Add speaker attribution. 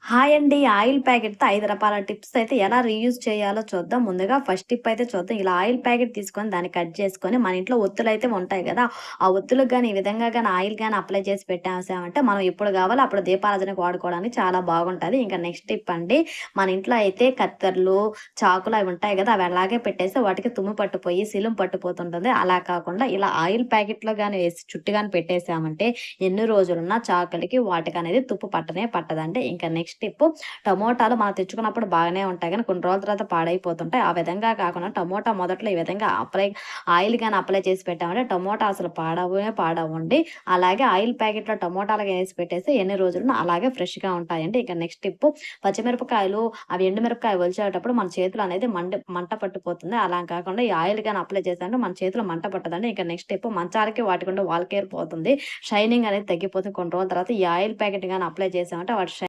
Speaker 1: Hi అండి. Oil ప్యాకెట్‌తో 5 రకాల tips అయితే ఎలా రీయూజ్ చేయాలో చూద్దాం. ముందుగా ఫస్ట్ టిప్ అయితే చూద్దాం. ఇలా ఆయిల్ ప్యాకెట్ తీసుకొని దాన్ని కట్ చేసుకొని మన ఇంట్లో ఒత్తులైతే ఉంటాయి గదా! ఆ ఒత్తులకు గాని, ఈ విధంగా గాని ఆయిల్ గాని అప్లై చేసి పెట్టేసామంటే మనం ఎప్పుడు కావాలో అప్పుడు దీపారాధనకు వాడుకోవడానికి చాలా బాగుంటది. ఇంకా నెక్స్ట్ టిప్ అండి. మన ఇంట్లో అయితే కత్తెరలు, చాకులు అవి ఉంటాయి గదా! అవి అలాగే పెట్టేస్తే వాటికి తుమ్ము పట్టిపోయి, సిలుం పట్టిపోతుంటుంది. అలా కాకుండా ఇలా ఆయిల్ ప్యాకెట్‌లో గాని వేసి చుట్టు గాని పెట్టేసామంటే ఎన్ని రోజులున్నా చాకులకి వాటికనేది తుప్పు పట్టనే పట్టదండి. ఇంకా నెక్స్ట్ టిప్పు టమోటాలు మనం తెచ్చుకున్నప్పుడు బాగానే ఉంటాయి గానీ, కొన్ని రోజుల తర్వాత పాడైపోతుంటాయి. ఆ విధంగా కాకుండా టమోటా మొదట్లో ఈ విధంగా ఆయిల్ గాని అప్లై చేసి పెట్టామంటే టమోటా అసలు పాడవ్వండి. అలాగే ఆయిల్ ప్యాకెట్‌లో టమోటాలుగా ఏసి పెట్టేస్తే ఎన్ని రోజులున్నా అలాగే ఫ్రెష్‌గా ఉంటాయండి. ఇక నెక్స్ట్ టిప్పు పచ్చిమిరపకాయలు అవి ఎండుమిరపకాయ ఒలిచేటప్పుడు మన చేతులు అనేది మంట పట్టిపోతుంది. అలా కాకుండా ఈ ఆయిల్ గాని అప్లై చేసామంటే మన చేతిలో మంట పట్టదండి. ఇక నెక్స్ట్ టిప్పు మంచాలకి వాటికుండే వాల్ కేర్ పోతుంది. షైనింగ్ అనేది తగ్గిపోతుంది కొన్ని రోజుల తర్వాత. ఈ ఆయిల్ ప్యాకెట్ గాని అప్లై చేసామంటే వాటి